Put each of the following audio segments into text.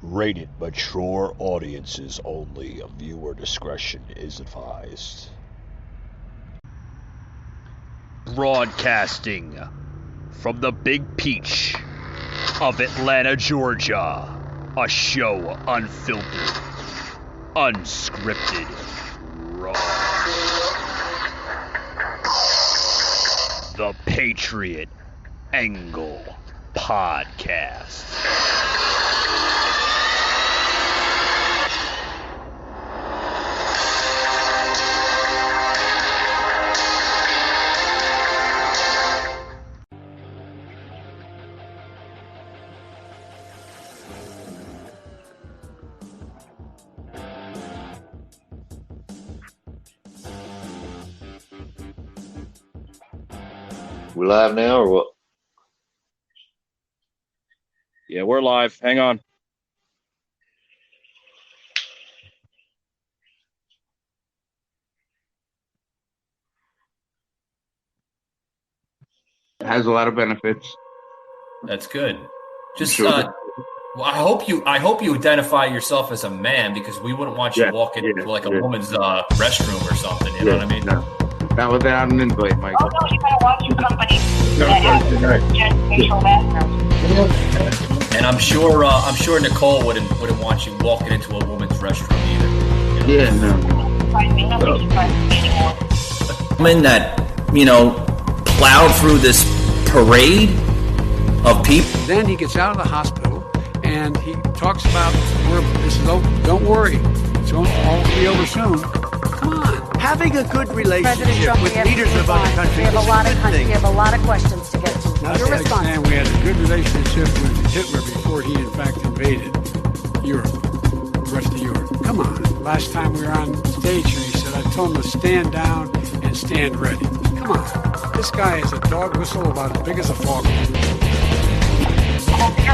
Rated mature audiences only. Viewer discretion is advised. Broadcasting from the Big Peach of Atlanta, Georgia. A show unfiltered, unscripted, raw. The Patriot Angle Podcast. We live now or what? Yeah, we're live. Hang on. It has a lot of benefits. That's good. Just Sure. well, I hope you identify yourself as a man, because we wouldn't want you walking into like a woman's restroom or something. You know what I mean? No. Not without an invite, Michael. Oh, no, you gotta watch your company that have facial bathrooms. And I'm sure Nicole wouldn't want you walking into a woman's restroom either. You know? Yeah, no. Nobody's surprised me anymore. Woman that, plowed through this parade of people. Then he gets out of the hospital and he talks about, this is over. Don't worry, it's going to all be over soon. Come on. Having a good President relationship Trump, with we have leaders to of other respond. countries We have is a lot a of good thing. We have a lot of questions to get to. Not Your to response. understand we had a good relationship with Hitler before he in fact invaded Europe, the rest of Europe. Come on. Last time we were on stage here, he said, I told him to stand down and stand ready. Come on. This guy is a dog whistle about as big as a fog. You're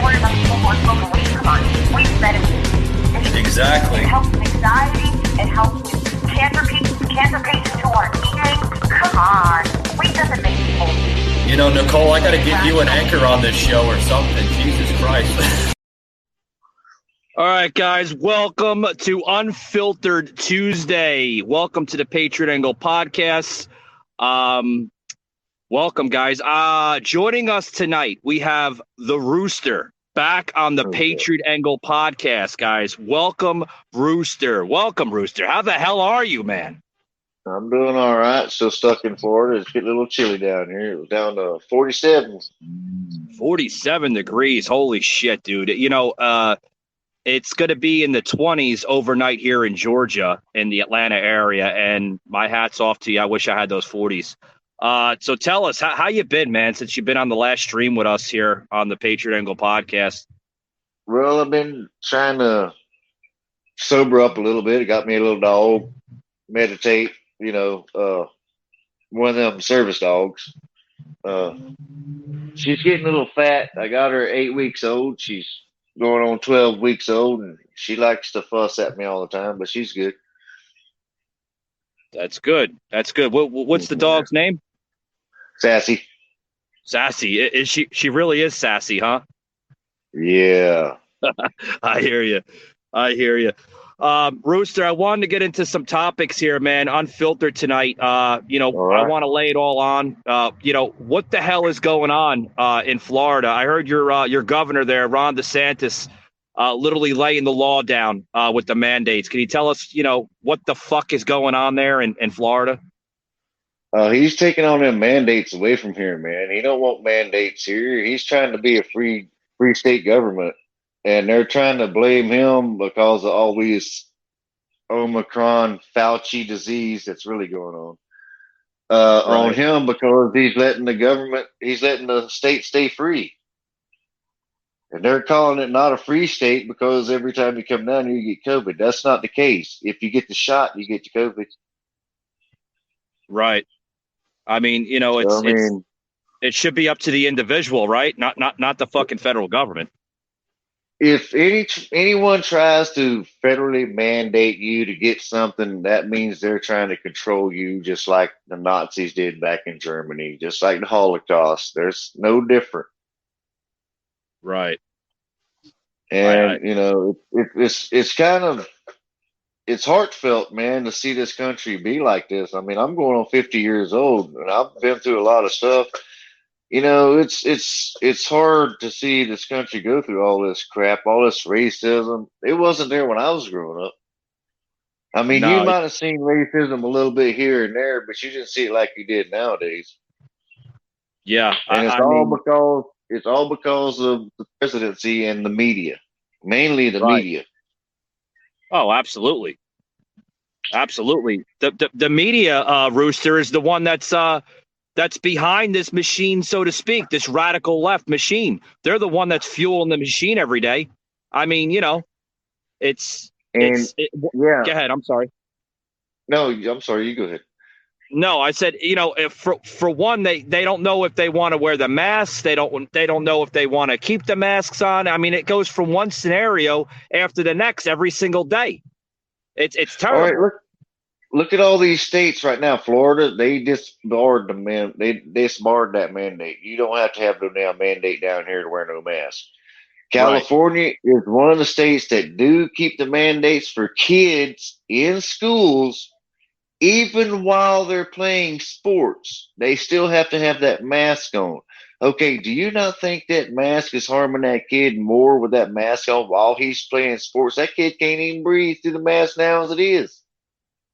worried about people who are smoking weed. Come on, weed's medicine. Exactly. It helps with anxiety. It helps with cancer patients who are eating. Come on, weed doesn't make people. You know, Nicole, I got to get you an anchor on this show or something. Jesus Christ. All right, guys, welcome to Unfiltered Tuesday. Welcome to the Patriot Angle Podcast. Welcome, guys. Joining us tonight, we have the Rooster back on the Patriot Angle Podcast, guys. Welcome, Rooster. Welcome, Rooster. How the hell are you, man? I'm doing all right. Still stuck in Florida. It's getting a little chilly down here. It was down to 47. 47 degrees. Holy shit, dude. It's going to be in the 20s overnight here in Georgia, in the Atlanta area, and my hat's off to you. I wish I had those 40s. So tell us, how you been, man, since you've been on the last stream with us here on the Patriot Angle Podcast? Well, I've been trying to sober up a little bit. It got me a little dog, meditate, one of them service dogs. She's getting a little fat. I got her 8 weeks old. She's going on 12 weeks old, and she likes to fuss at me all the time, but she's good. That's good. That's good. What's the dog's name? Sassy. Sassy. Is she really is sassy, huh? Yeah. I hear you. Rooster, I wanted to get into some topics here, man. Unfiltered tonight. Right. I want to lay it all on. What the hell is going on in Florida? I heard your governor there, Ron DeSantis, literally laying the law down with the mandates. Can you tell us, what the fuck is going on there in Florida? He's taking on them mandates away from here, man. He don't want mandates here. He's trying to be a free state government, and they're trying to blame him because of all these Omicron Fauci disease that's really going on. On him because he's letting the state stay free. And they're calling it not a free state because every time you come down here, you get COVID. That's not the case. If you get the shot, you get the COVID. Right. I mean, it should be up to the individual, right? Not the fucking federal government. If anyone tries to federally mandate you to get something, that means they're trying to control you, just like the Nazis did back in Germany, just like the Holocaust. There's no different. Right. And it's kind of it's heartfelt, man, to see this country be like this. I mean, I'm going on 50 years old, and I've been through a lot of stuff. It's hard to see this country go through all this crap, all this racism. It wasn't there when I was growing up. I mean, you No, might have seen racism a little bit here and there, but you didn't see it like you did nowadays. yeah, And it's all because of the presidency and the media, mainly the Right. media. Oh, absolutely. Absolutely. The media, Rooster, is the one that's behind this machine, so to speak, this radical left machine. They're the one that's fueling the machine every day. I mean, Yeah. Go ahead. I'm sorry. No, I'm sorry. You go ahead. No, I said, if for one, they don't know if they want to wear the masks. They don't know if they want to keep the masks on. I mean, it goes from one scenario after the next every single day. It's terrible. All right, look at all these states right now. Florida, they disbarred they disbarred that mandate. You don't have to have no damn mandate down here to wear no mask. California is one of the states that do keep the mandates for kids in schools, even while they're playing sports. They still have to have that mask on. Okay, do you not think that mask is harming that kid more with that mask on while he's playing sports? That kid can't even breathe through the mask now as it is.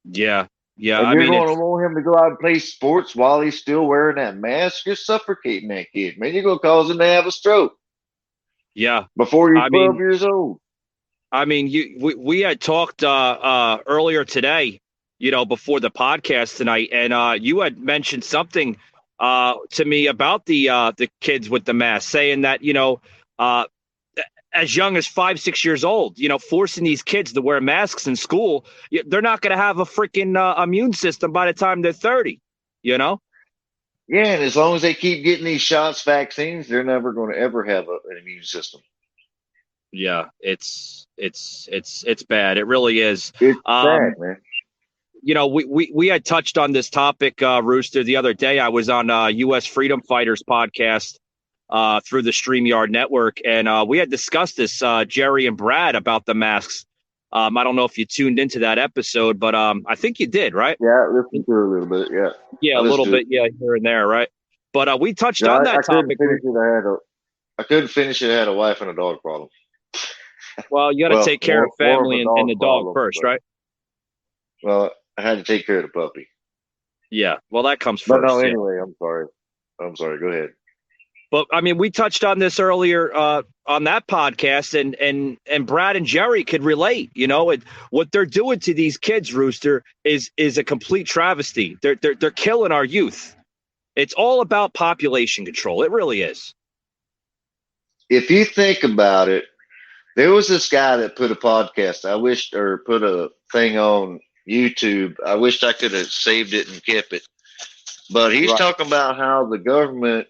Yeah. And you're going to want him to go out and play sports while he's still wearing that mask? You're suffocating that kid, man. You're going to cause him to have a stroke. Yeah. Before he's 12 years old. I mean, we had talked earlier today, before the podcast tonight, and you had mentioned something to me about the kids with the mask, saying that as young as 5-6 years old, forcing these kids to wear masks in school, they're not going to have a freaking immune system by the time they're 30. Yeah, and as long as they keep getting these shots, vaccines, they're never going to ever have an immune system. Yeah, it's bad. It really is. It's bad, man. We had touched on this topic, Rooster, the other day. I was on U.S. Freedom Fighters podcast through the StreamYard network, and we had discussed this, Jerry and Brad, about the masks. I don't know if you tuned into that episode, but I think you did, right? Yeah, I listened to it a little bit, yeah. Yeah, a little bit, yeah, here and there, right? But we touched on that topic. I couldn't finish it. I had a wife and a dog problem. Well, you got to take care of family and the dog first, right? Well, I had to take care of the puppy. Yeah, well, that comes first. But no, anyway, I'm sorry. Go ahead. But I mean, we touched on this earlier on that podcast, and Brad and Jerry could relate. What they're doing to these kids, Rooster, is a complete travesty. They're killing our youth. It's all about population control. It really is. If you think about it, there was this guy that put a podcast. Put a thing on YouTube. I wished I could have saved it and kept it. But he's talking about how the government,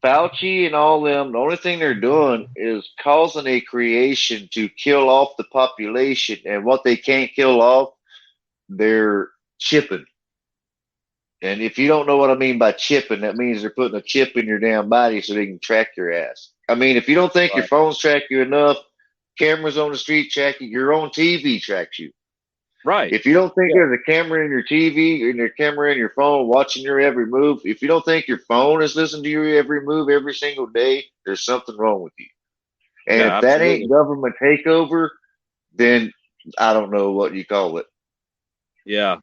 Fauci and all them, the only thing they're doing is causing a creation to kill off the population. And what they can't kill off, they're chipping. And if you don't know what I mean by chipping, that means they're putting a chip in your damn body so they can track your ass. I mean, if you don't think your phones track you enough, cameras on the street track you, your own TV tracks you. Right. If you don't think there's a camera in your TV and your camera in your phone watching your every move, if you don't think your phone is listening to your every move every single day, there's something wrong with you. And if that ain't government takeover, then I don't know what you call it. Yeah.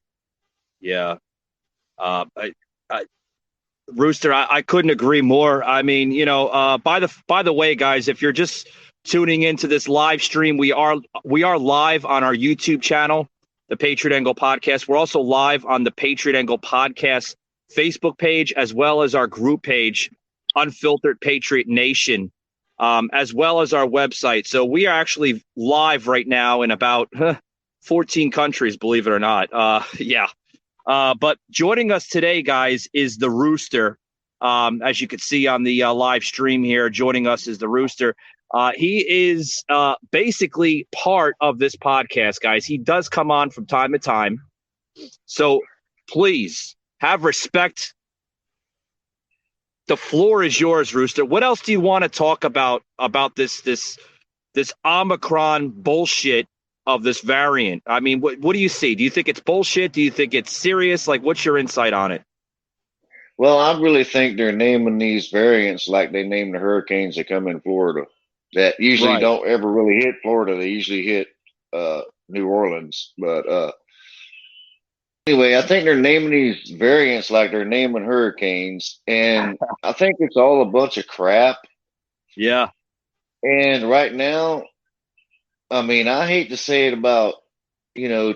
Rooster, I couldn't agree more. I mean, by the way, guys, if you're just tuning into this live stream, we are live on our YouTube channel, the Patriot Angle Podcast. We're also live on the Patriot Angle Podcast Facebook page, as well as our group page, Unfiltered Patriot Nation, as well as our website. So we are actually live right now in about 14 countries, believe it or not. But joining us today, guys, is the Rooster. As you can see on the live stream here, joining us is the Rooster. He is basically part of this podcast, guys. He does come on from time to time. So please have respect the floor is yours, Rooster. What else do you want to talk about this Omicron bullshit of this variant? I mean, what do you see? Do you think it's bullshit? Do you think it's serious? Like, what's your insight on it? Well, I really think they're naming these variants like they name the hurricanes that come in Florida that usually don't ever really hit Florida. They usually hit New Orleans. But anyway, I think they're naming these variants like they're naming hurricanes. And I think it's all a bunch of crap. Yeah. And right now, I mean, I hate to say it about,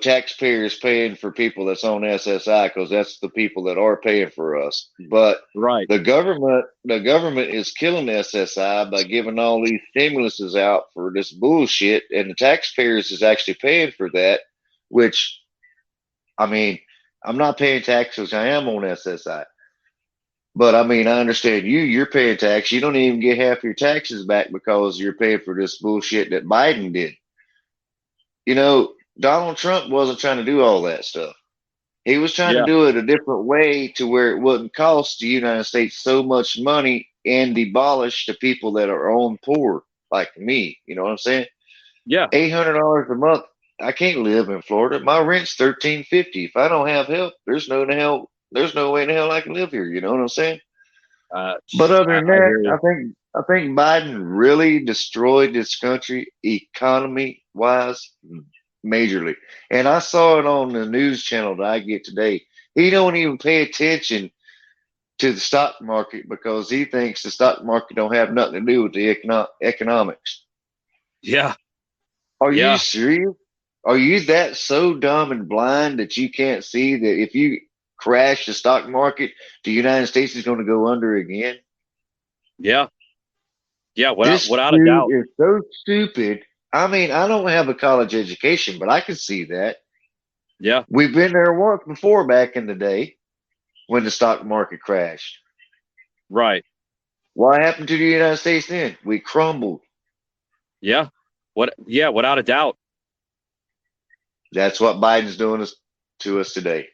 taxpayers paying for people that's on SSI because that's the people that are paying for us. But the government is killing SSI by giving all these stimuluses out for this bullshit, and the taxpayers is actually paying for that, which, I mean, I'm not paying taxes. I am on SSI. But, I mean, I understand you're paying tax. You don't even get half your taxes back because you're paying for this bullshit that Biden did. Donald Trump wasn't trying to do all that stuff. He was trying to do it a different way to where it wouldn't cost the United States so much money and abolish the people that are on poor, like me. You know what I'm saying? Yeah. $800 a month. I can't live in Florida. My rent's $1,350. If I don't have help, there's no way in hell I can live here. You know what I'm saying? But other than that, I think Biden really destroyed this country economy wise majorly. And I saw it on the news channel that I get today. He don't even pay attention to the stock market because he thinks the stock market don't have nothing to do with the economics. Yeah. Are you serious? Are you that so dumb and blind that you can't see that if you crash the stock market, the United States is going to go under again? Yeah. Yeah, without a doubt. It's so stupid. I mean, I don't have a college education, but I can see that. Yeah. We've been there once before back in the day when the stock market crashed. Right. What happened to the United States then? We crumbled. Yeah. Without a doubt. That's what Biden's doing to us today.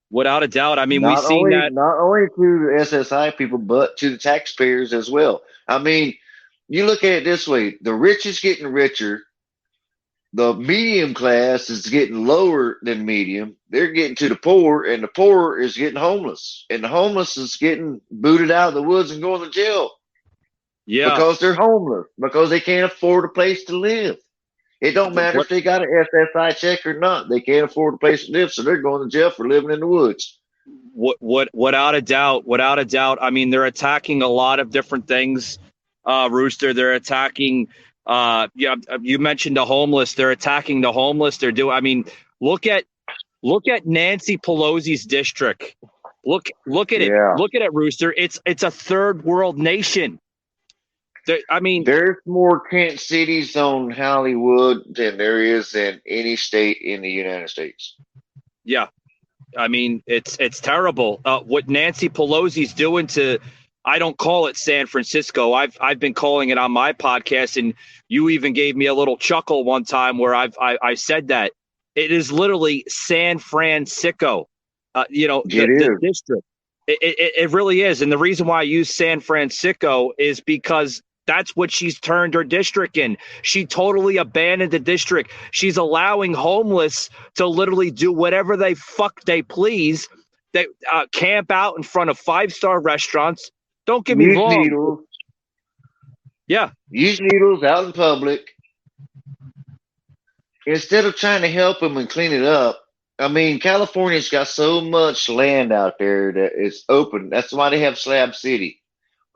Without a doubt. I mean, not we've seen that. Not only to the SSI people, but to the taxpayers as well. I mean, you look at it this way. The rich is getting richer. The medium class is getting lower than medium. They're getting to the poor, and the poor is getting homeless. And the homeless is getting booted out of the woods and going to jail. Yeah. Because they're homeless. Because they can't afford a place to live. It don't matter if they got an SSI check or not. They can't afford a place to live, so they're going to jail for living in the woods. Without a doubt. I mean, they're attacking a lot of different things, Rooster. They're attacking. You mentioned the homeless. They're attacking the homeless. I mean, look at Nancy Pelosi's district. Look at it. Yeah. Look at it, Rooster. It's a third world nation. There's more tent cities on Hollywood than there is in any state in the United States. Yeah. I mean, it's terrible. What Nancy Pelosi's doing to, I don't call it San Francisco. I've been calling it on my podcast, and you even gave me a little chuckle one time where I said that. It is literally San Francisco. The district. It really is. And the reason why I use San Francisco is because that's what she's turned her district in. She totally abandoned the district. She's allowing homeless to literally do whatever they please. They camp out in front of 5-star restaurants. Don't get me wrong. Needles. Yeah. Use needles out in public. Instead of trying to help them and clean it up. I mean, California's got so much land out there that it's open. That's why they have Slab City.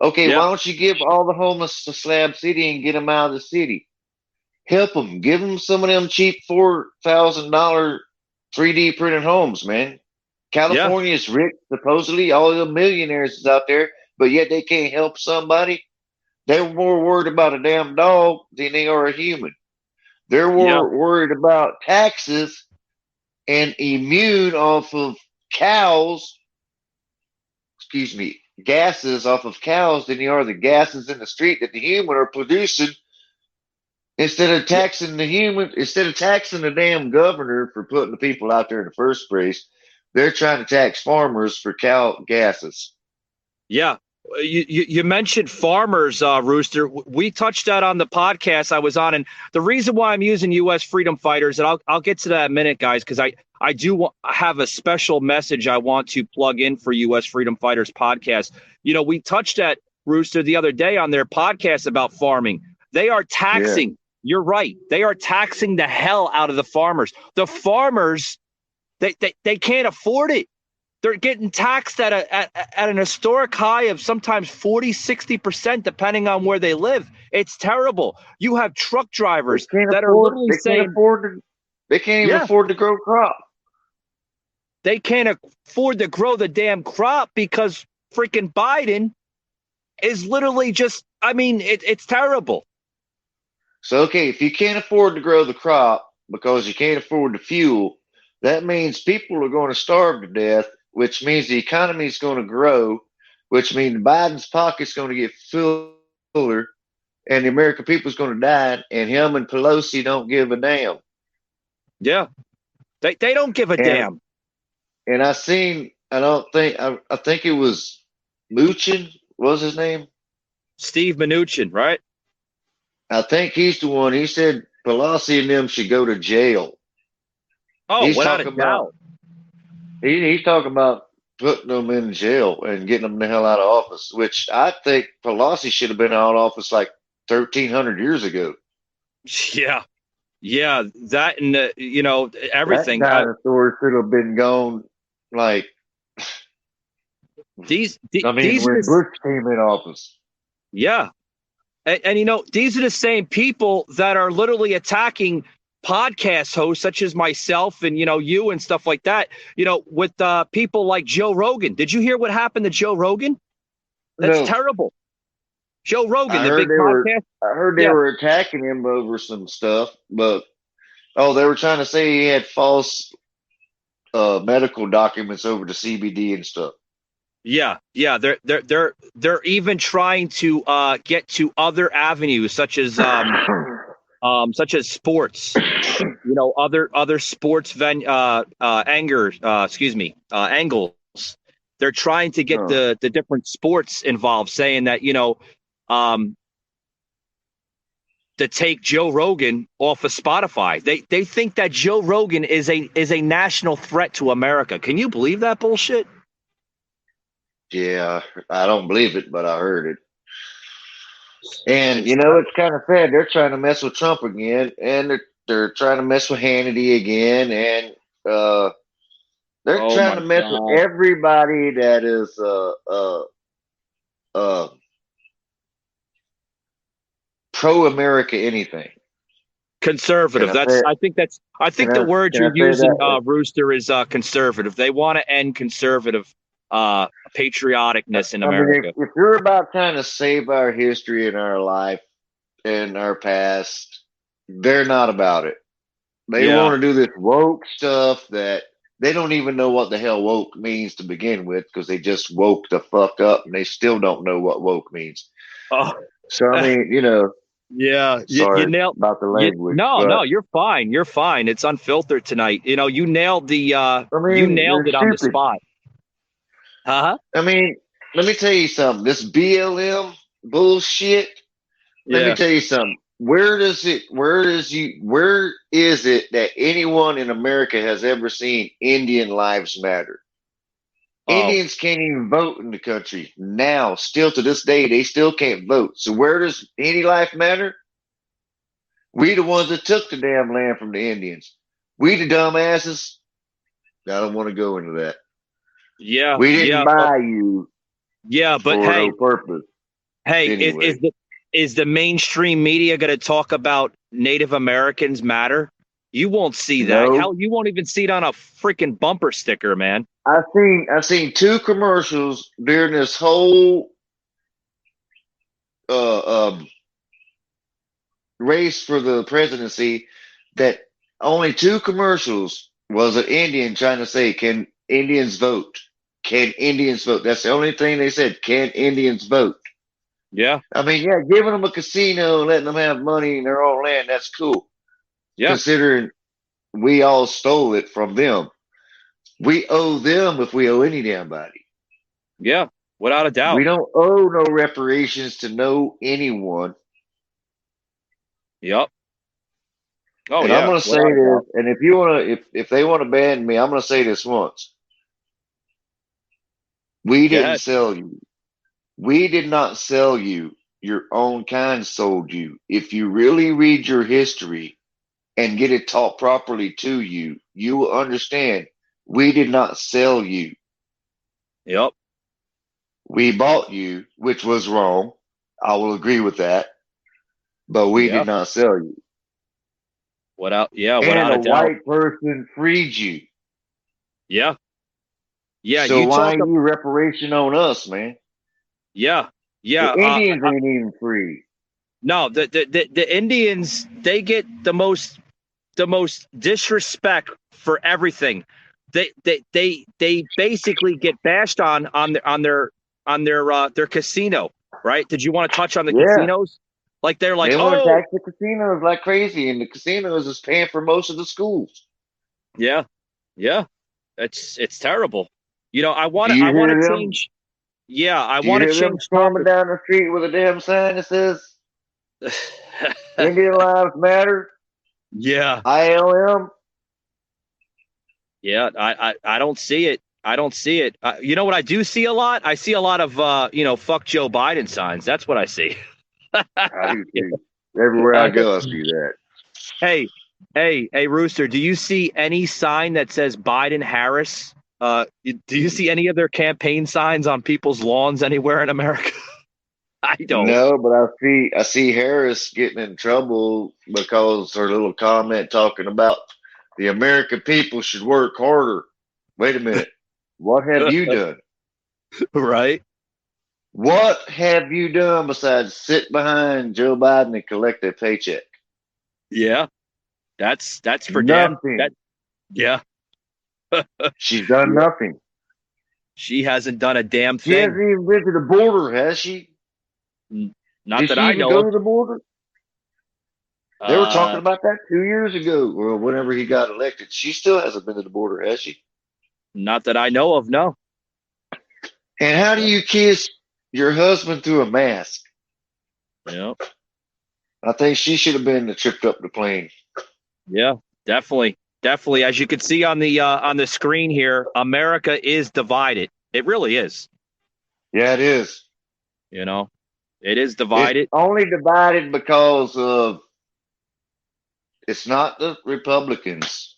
Okay, Why don't you give all the homeless to Slab City and get them out of the city? Help them. Give them some of them cheap $4,000 3D printed homes, man. California is rich, supposedly. All the millionaires is out there, but yet they can't help somebody. They're more worried about a damn dog than they are a human. They're more worried about taxes and immune off of gases off of cows than you are the gases in the street that the human are producing. Instead of taxing the damn governor for putting the people out there in the first place, they're trying to tax farmers for cow gases. Yeah. You mentioned farmers, Rooster. We touched that on the podcast I was on, and the reason why I'm using U.S. freedom fighters, and I'll get to that in a minute, guys, because I do have a special message I want to plug in for U.S. freedom fighters podcast. We touched that, Rooster, the other day on their podcast about farming. They are taxing. Yeah. You're right. They are taxing the hell out of the farmers. The farmers, they can't afford it. They're getting taxed at an historic high of sometimes 40, 60%, depending on where they live. It's terrible. You have truck drivers that are literally saying they can't even afford to grow crop. They can't afford to grow the damn crop because freaking Biden is literally just, it's terrible. So, okay, if you can't afford to grow the crop because you can't afford the fuel, that means people are going to starve to death, which means the economy is going to grow, which means Biden's pocket's going to get fuller, and the American people is going to die, and him and Pelosi don't give a damn. Yeah, they don't give a damn. And I think it was Mnuchin, what was his name? Steve Mnuchin, right? I think he's the one. He said Pelosi and them should go to jail. Oh, without a doubt. He's talking about putting them in jail and getting them the hell out of office, which I think Pelosi should have been out of office like 1,300 years ago. Yeah. Yeah. That and, everything. That dinosaur should have been gone like. When Bush came in office. Yeah. And these are the same people that are literally attacking podcast hosts such as myself and, you and stuff like that, with people like Joe Rogan. Did you hear what happened to Joe Rogan? That's terrible. Joe Rogan, the big podcast. I heard they were attacking him over some stuff, but they were trying to say he had false medical documents over the CBD and stuff. Yeah, they're even trying to get to other avenues such as sports, other sports angles. They're trying to get the different sports involved, saying that to take Joe Rogan off of Spotify. They think that Joe Rogan is a national threat to America. Can you believe that bullshit? Yeah, I don't believe it, but I heard it. And, it's kind of sad. They're trying to mess with Trump again, and they're trying to mess with Hannity again, and they're trying to mess with everybody that is pro-America anything. Conservative. I think the word you're using, Rooster, is conservative. They want to end conservative patrioticness in America. If you're about trying to save our history and our life and our past, they're not about it. They want to do this woke stuff that they don't even know what the hell woke means to begin with, because they just woke the fuck up and they still don't know what woke means. Oh. So, yeah, sorry you nailed about the language. No, you're fine. You're fine. It's unfiltered tonight. You nailed the. You nailed it on the spot. Let me tell you something. This BLM bullshit. Let me tell you something. Where is it that anyone in America has ever seen Indian lives matter? Indians can't even vote in the country now. Still to this day, they still can't vote. So where does any life matter? We the ones that took the damn land from the Indians. We the dumbasses. I don't want to go into that. Yeah, we didn't buy you. Yeah, but for no purpose. Hey, anyway. is the mainstream media going to talk about Native Americans matter? You won't see that. No. Hell, you won't even see it on a freaking bumper sticker, man. I've seen two commercials during this whole race for the presidency, that only two commercials was an Indian trying to say, "Can Indians vote? Can Indians vote?" That's the only thing they said. Can Indians vote? Yeah. Giving them a casino and letting them have money in their own land, that's cool. Yeah. Considering we all stole it from them. We owe them if we owe any damn body. Yeah. Without a doubt. We don't owe no reparations to no anyone. Yep. Oh, And yeah. I'm going to say this, and if you want to, if they want to ban me, I'm going to say this once. We didn't sell you. We did not sell you. Your own kind sold you. If you really read your history and get it taught properly to you, you will understand we did not sell you. Yep. We bought you, which was wrong. I will agree with that. But we did not sell you. Without a And a doubt. white person freed you. Yeah. Yeah. So why are you reparation on us, man? Yeah. Yeah. The Indians ain't even free. No, the Indians, they get the most disrespect for everything. They basically get bashed on their casino, right? Did you want to touch on the casinos? Like they're like, they want to tax the casinos like crazy, and the casinos is paying for most of the schools. Yeah, yeah, it's terrible. You know, I want to change. Yeah, I want to change. Storming down the street with a damn sign that says "Indian Lives Matter." Yeah, ILM. Yeah, I don't see it. I don't see it. You know what I do see a lot? I see a lot of fuck Joe Biden signs. That's what I see. I do too. Everywhere I go, I see that. Hey, Rooster, do you see any sign that says Biden Harris? Do you see any of their campaign signs on people's lawns anywhere in America? I don't. No, but I see Harris getting in trouble because her little comment talking about the American people should work harder. Wait a minute. What have you done? Right. What have you done besides sit behind Joe Biden and collect a paycheck? Yeah. That's for nothing. Yeah. She's done nothing. She hasn't done a damn thing. She hasn't even been to the border, has she? Not that I know go of. to the border? They were talking about that 2 years ago, or whenever he got elected. She still hasn't been to the border, has she? Not that I know of, no. And how do you kiss your husband through a mask? Yeah. I think she should have been tripped up the plane. Yeah, definitely. Definitely. As you can see on the screen here, America is divided. It really is. Yeah, it is. You know, it is divided. It's only divided because of it's not the Republicans.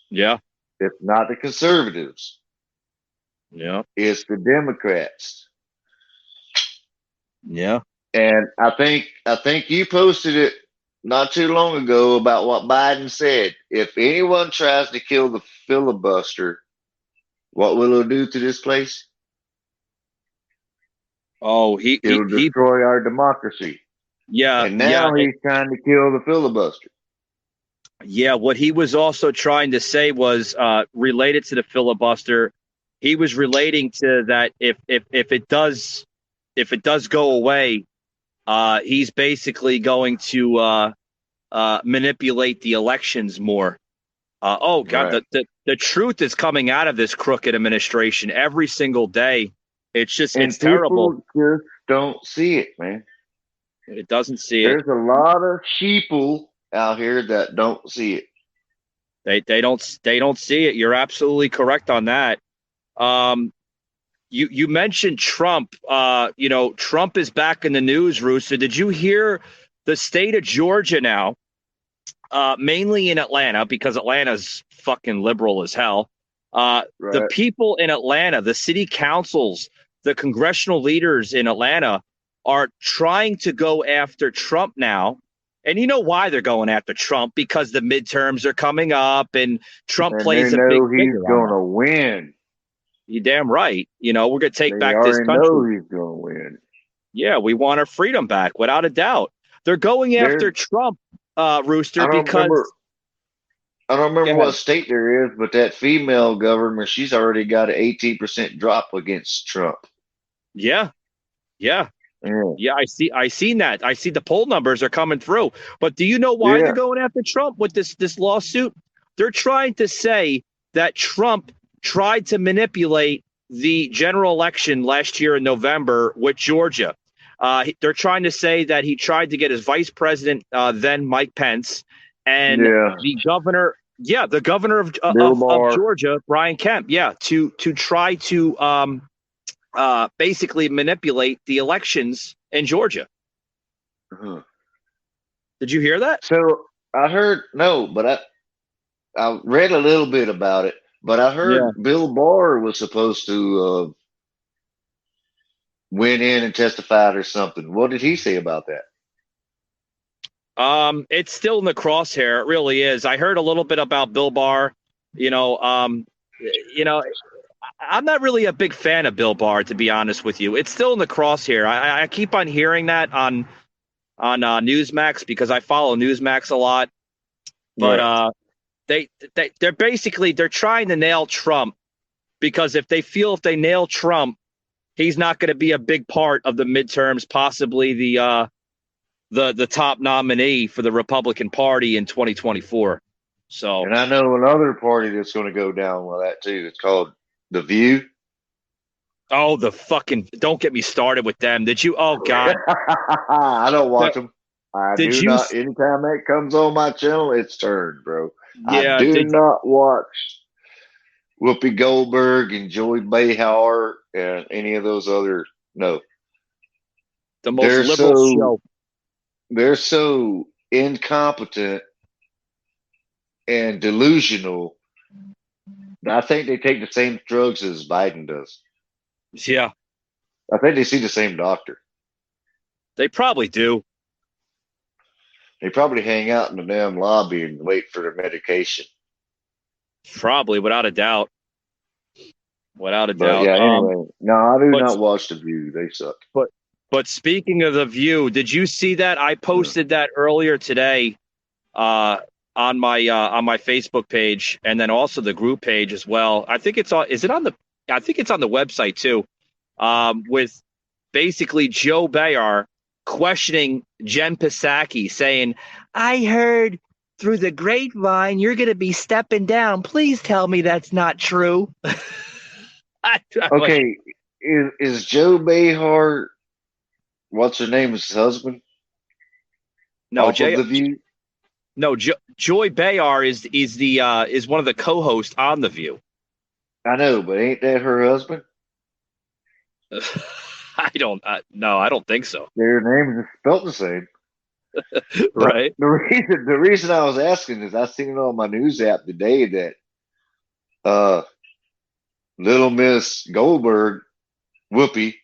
Yeah. It's not the conservatives. Yeah. It's the Democrats. Yeah. And I think you posted it not too long ago about what Biden said. If anyone tries to kill the filibuster, what will it do to this place? Oh, it'll destroy our democracy. Yeah. And now he's trying to kill the filibuster. Yeah, what he was also trying to say was related to the filibuster. He was relating to that if it does go away, he's basically going to manipulate the elections more. Oh God, right. the truth is coming out of this crooked administration every single day. It's terrible. Just don't see it, man. It doesn't see it. There's a lot of sheeple out here that don't see it. They don't see it. You're absolutely correct on that. You mentioned Trump. Trump is back in the news, Rooster. Did you hear the state of Georgia now, mainly in Atlanta, because Atlanta's fucking liberal as hell. Right. The people in Atlanta, the city councils, the congressional leaders in Atlanta are trying to go after Trump now. And you know why they're going after Trump? Because the midterms are coming up and Trump plays a big he's going to win. You damn right. We're going to take back this country. Know he's going to win. Yeah, we want our freedom back, without a doubt. They're going after Trump, Rooster, because... I don't remember what state there is, but that female governor, she's already got an 18% drop against Trump. Yeah. I seen that. I see the poll numbers are coming through. But do you know why they're going after Trump with this lawsuit? They're trying to say that Trump tried to manipulate the general election last year in November with Georgia. They're trying to say that he tried to get his vice president, then Mike Pence, and the governor of Georgia, Brian Kemp, to try to basically manipulate the elections in Georgia. Uh-huh. Did you hear that? So I heard but I read a little bit about it. But I heard Bill Barr was supposed to went in and testified or something. What did he say about that? It's still in the crosshair. It really is. I heard a little bit about Bill Barr. I'm not really a big fan of Bill Barr, to be honest with you. It's still in the crosshair. I keep on hearing that on Newsmax because I follow Newsmax a lot. But they're basically trying to nail Trump because if they nail Trump, he's not going to be a big part of the midterms, possibly the top nominee for the Republican Party in 2024. So, and I know another party that's going to go down with that too. It's called The View. Oh, don't get me started with them. Did you? Oh God, I don't watch them. Anytime that comes on my channel, it's turned, bro. Yeah, I do not watch Whoopi Goldberg and Joy Behar and any of those other. No, the most liberal show. They're so incompetent and delusional. I think they take the same drugs as Biden does. Yeah, I think they see the same doctor. They probably do. They probably hang out in the damn lobby and wait for their medication. Probably, without a doubt. Without a doubt. Yeah, anyway. No, I do not watch The View. They suck. But speaking of The View, did you see that? I posted that earlier today on my Facebook page and then also the group page as well. I think it's on I think it's on the website too. With basically Joe Behar questioning Jen Psaki, saying, I heard through the grapevine you're going to be stepping down. Please tell me that's not true. Okay, is Joe Behar, what's her name, his husband? No, The View? No, Joy Behar is one of the co-hosts on The View. I know, but ain't that her husband? I don't think so. Their names are spelled the same. Right. The reason I was asking is I seen it on my news app today that Little Miss Goldberg, Whoopi,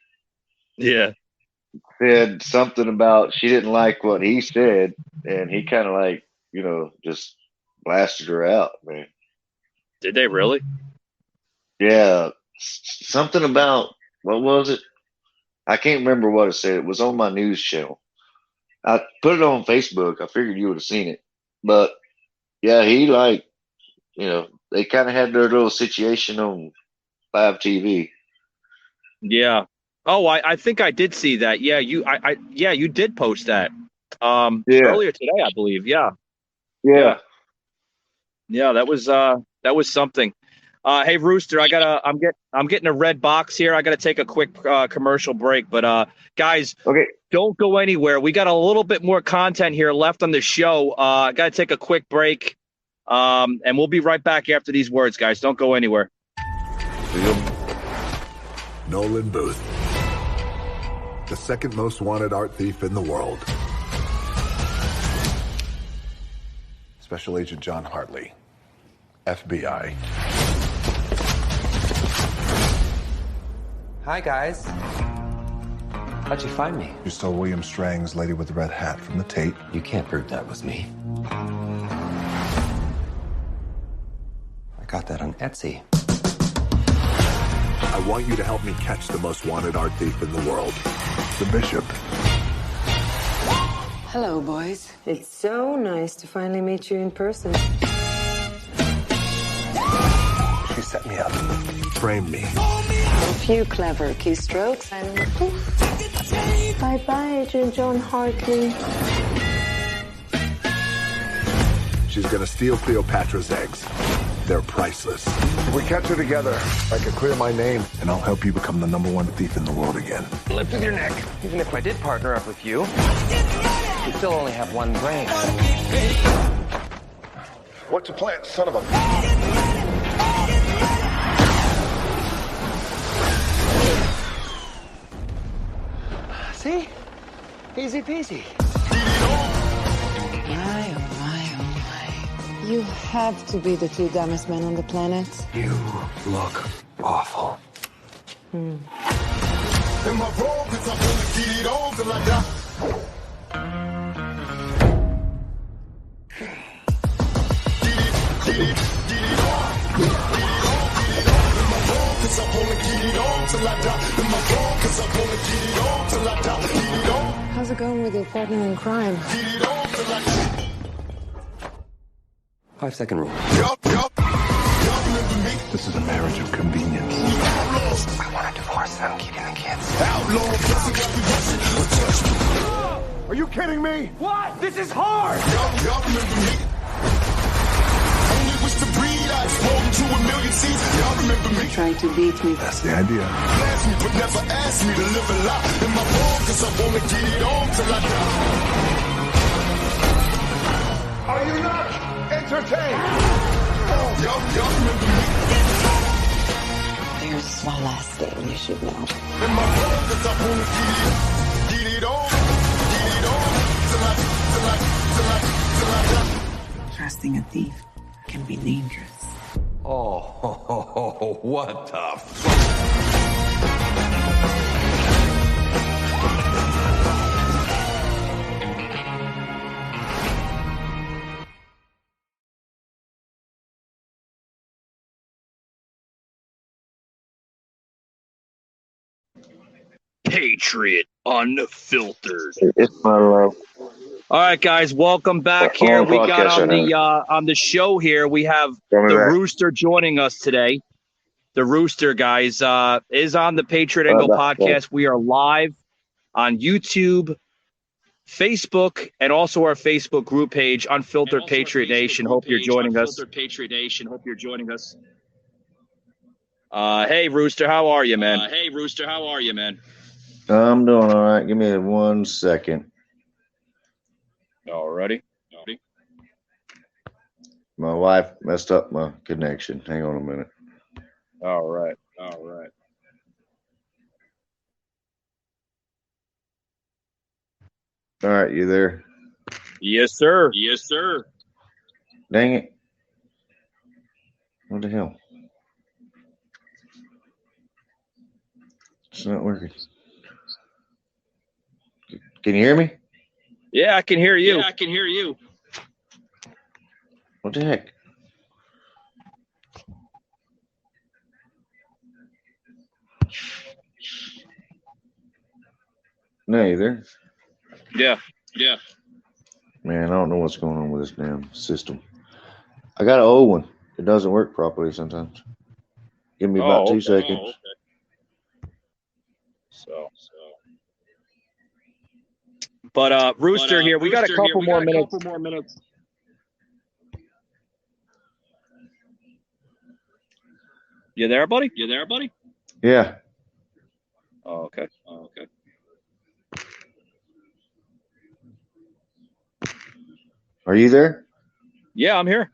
said something about she didn't like what he said, and he kind of just blasted her out, man. Did they really? Yeah. Something about, what was it? I can't remember what it said. It was on my news channel. I put it on Facebook. I figured you would have seen it. But, yeah, he they kind of had their little situation on live TV. Yeah. Oh, I think I did see that. Yeah, you did post that. Earlier today, I believe. Yeah. Yeah. Yeah, that was something. Hey Rooster, I'm getting a red box here. I gotta take a quick commercial break, but guys, okay, don't go anywhere. We got a little bit more content here left on the show. I gotta take a quick break, and we'll be right back after these words, guys. Don't go anywhere. Nolan Booth, the second most wanted art thief in the world. Special Agent John Hartley, FBI. Hi, guys. How'd you find me? You stole William Strang's Lady with the Red Hat from the tape. You can't prove that was me. I got that on Etsy. I want you to help me catch the most wanted art thief in the world, the Bishop. Hello, boys. It's so nice to finally meet you in person. She set me up, framed me. A few clever keystrokes and poof. Bye-bye, Agent John Hartley. She's gonna steal Cleopatra's eggs. they're priceless. If we catch her together, I can clear my name, and I'll help you become the #1 thief in the world again. Lift with your neck. Even if I did partner up with you, you still only have one brain. What's your plan, son of a... See? Easy peasy. My, oh my, oh my. You have to be the two dumbest men on the planet. You look awful. How's it going with your partner in crime? 5-second rule. This is a marriage of convenience. I want a divorce and I'm keeping the kids. Are you kidding me? What? This is hard. Trying to beat me. That's the idea. Are you not entertained? There's one last thing you should know. Trusting a thief can be dangerous. Oh, what the fuck? Patriot Unfiltered. It's my love. All right, guys, welcome back here. We got on the show here. We have the Rooster joining us today. The Rooster, guys, is on the Patriot Angle podcast. We are live on YouTube, Facebook, and also our Facebook group page, Unfiltered Patriot Nation. Hope you're joining us. Hey, Rooster, how are you, man? I'm doing all right. Give me 1 second. Alrighty. My wife messed up my connection. Hang on a minute. All right. All right, you there? Yes, sir. Dang it. What the hell? It's not working. Can you hear me? Yeah, I can hear you. What the heck? No, you there? Yeah. Man, I don't know what's going on with this damn system. I got an old one. It doesn't work properly sometimes. Give me about 2 seconds. Okay. But Rooster here, we got a couple more minutes. You there, buddy? Yeah. Oh, okay. Are you there? Yeah, I'm here.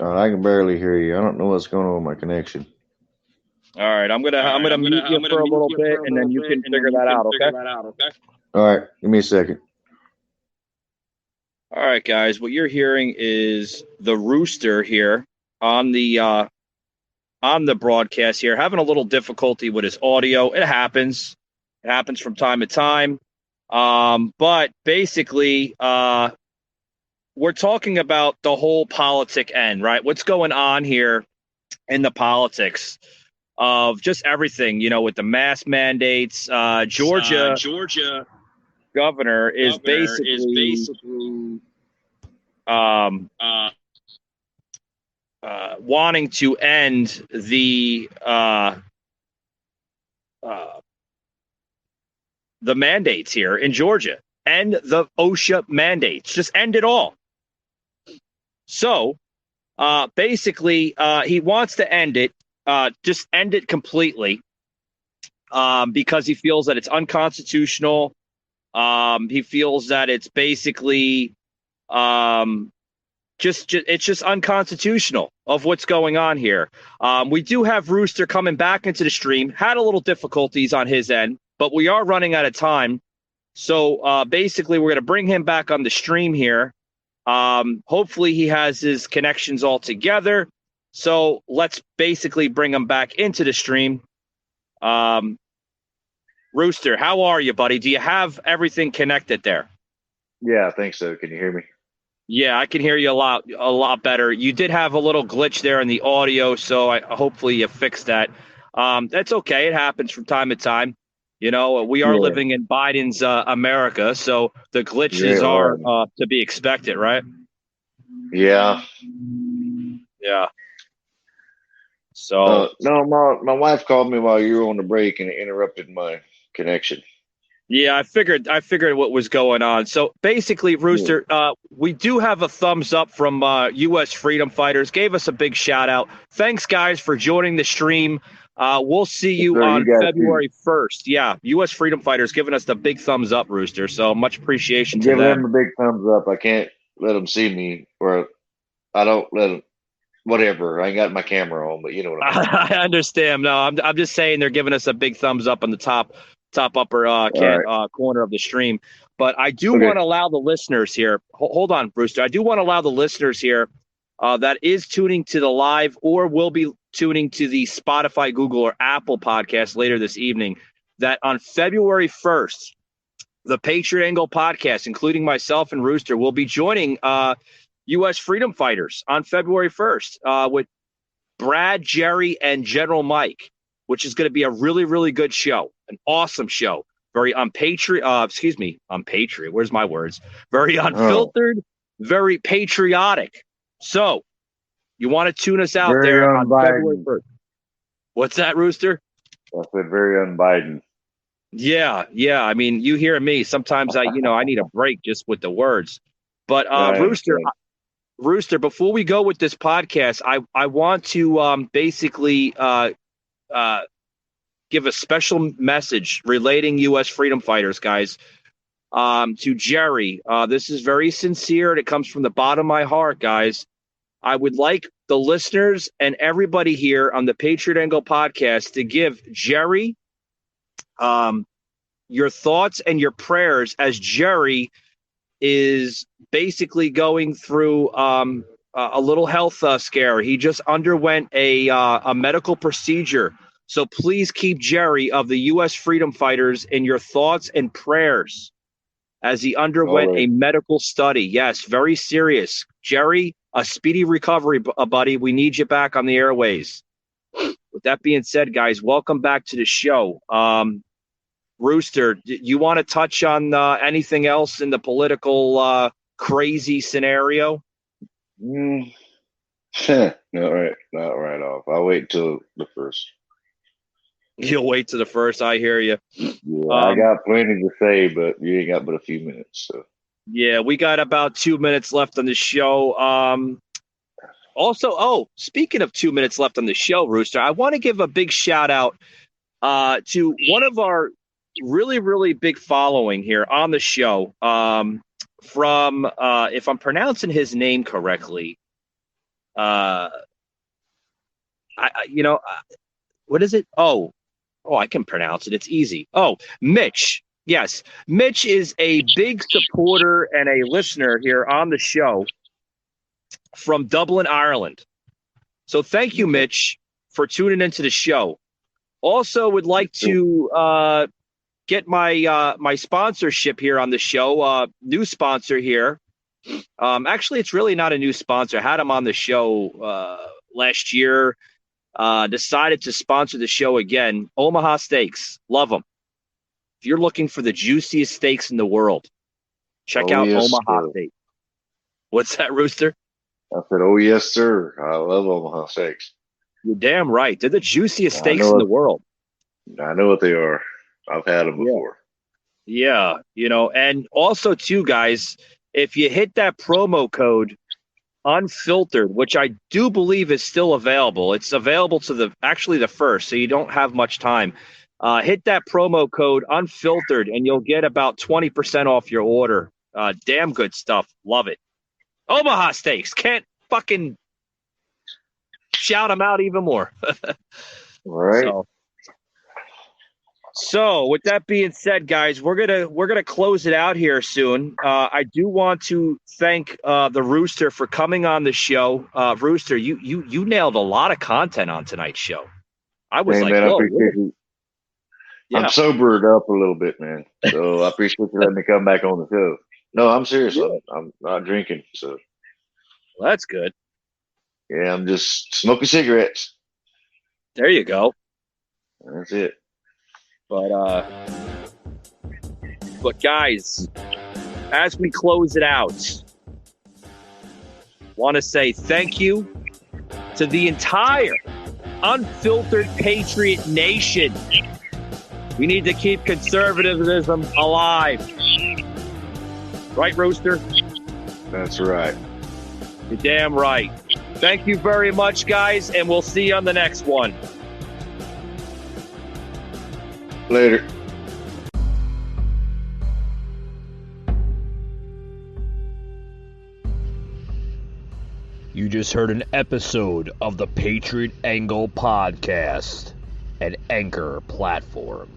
I can barely hear you. I don't know what's going on with my connection. All right, I'm gonna mute you for a little bit, and then you can figure that out. Okay. All right, give me a second. All right, guys. What you're hearing is the Rooster here on the broadcast here, having a little difficulty with his audio. It happens. It happens from time to time. But basically, we're talking about the whole politic end, right? What's going on here in the politics of just everything, with the mask mandates. Georgia governor is basically wanting to end the mandates here in Georgia. End the OSHA mandates. Just end it all. So Basically, he wants to end it, just end it completely, because he feels that it's unconstitutional. He feels that it's basically it's just unconstitutional of what's going on here. We do have Rooster coming back into the stream. Had a little difficulties on his end, but we are running out of time. So basically, we're going to bring him back on the stream here. Hopefully, he has his connections all together. So let's basically bring him back into the stream. Rooster, how are you, buddy? Do you have everything connected there? Yeah, I think so. Can you hear me? Yeah, I can hear you a lot better. You did have a little glitch there in the audio, so hopefully you fixed that. That's okay. It happens from time to time. You know, we are living in Biden's America, so the glitches are to be expected, right? Yeah. Yeah. So no, my wife called me while you were on the break and it interrupted my connection. Yeah, I figured what was going on. So basically, Rooster, we do have a thumbs up from U.S. Freedom Fighters. Gave us a big shout out. Thanks, guys, for joining the stream. We'll see you on February 1st. Yeah, U.S. Freedom Fighters giving us the big thumbs up, Rooster. So much appreciation to them. Give them a big thumbs up. I can't let them see me, or I don't let them. Whatever. I ain't got my camera on, but you know what I mean. I understand. No, I'm just saying they're giving us a big thumbs up on the top upper corner of the stream. But I do want to allow the listeners here. Hold on, Brewster. I do want to allow the listeners here that is tuning to the live or will be tuning to the Spotify, Google, or Apple podcast later this evening that on February 1st, the Patriot Angle podcast, including myself and Rooster, will be joining U.S. Freedom Fighters on February 1st with Brad, Jerry, and General Mike, which is going to be a really, really good show, an awesome show. Very unpatriot. Unpatriot. Where's my words? Very unfiltered, very patriotic. So you want to tune us out very there on February 1st. What's that, Rooster? I said very un-Biden. Yeah. I mean, you hear me. Sometimes I need a break just with the words. But Rooster, before we go with this podcast, I want to basically give a special message relating U.S. Freedom Fighters, guys, to Jerry. This is very sincere, and it comes from the bottom of my heart, guys. I would like the listeners and everybody here on the Patriot Angle podcast to give Jerry your thoughts and your prayers as Jerry is basically going through a little health scare. He just underwent a medical procedure. So please keep Jerry of the U.S. Freedom Fighters in your thoughts and prayers as he underwent a medical study. Yes, very serious. Jerry, a speedy recovery, buddy. We need you back on the airways. With that being said, guys, welcome back to the show. Rooster, you want to touch on anything else in the political crazy scenario? Not right off. I'll wait till the first. You'll wait till the first. I hear you. Yeah, I got plenty to say, but you ain't got but a few minutes. So. Yeah, we got about 2 minutes left on the show. Also, speaking of 2 minutes left on the show, Rooster, I want to give a big shout out to one of our really, really big following here on the show from, if I'm pronouncing his name correctly, what is it? Oh, I can pronounce it. It's easy. Oh, Mitch. Yes. Mitch is a big supporter and a listener here on the show from Dublin, Ireland. So thank you, Mitch, for tuning into the show. Also would like to get my sponsorship here on the show. New sponsor here. Actually, it's really not a new sponsor. I had him on the show last year. Decided to sponsor the show again. Omaha Steaks. Love them. If you're looking for the juiciest steaks in the world, check out Omaha Steaks. What's that, Rooster? I said, oh, yes, sir. I love Omaha Steaks. You're damn right. They're the juiciest steaks in the world. I know what they are. I've had them before. Yeah, and also, too, guys, if you hit that promo code Unfiltered, which I do believe is still available. It's available to the 1st, so you don't have much time. Hit that promo code Unfiltered, and you'll get about 20% off your order. Damn good stuff. Love it. Omaha Steaks. Can't fucking shout them out even more. Right. So with that being said, guys, we're gonna close it out here soon. I do want to thank the Rooster for coming on the show. Rooster, you nailed a lot of content on tonight's show. I was man, I appreciate you. Yeah. I'm sobered up a little bit, man. So I appreciate you letting me come back on the show. No, I'm serious. Yeah. I'm not drinking. So well, that's good. Yeah, I'm just smoking cigarettes. There you go. That's it. But guys, as we close it out, want to say thank you to the entire Unfiltered Patriot Nation. We need to keep conservatism alive. Right, Rooster? That's right. You're damn right. Thank you very much, guys, and we'll see you on the next one. Later. You just heard an episode of the Patriot Angle Podcast, an Anchor platform.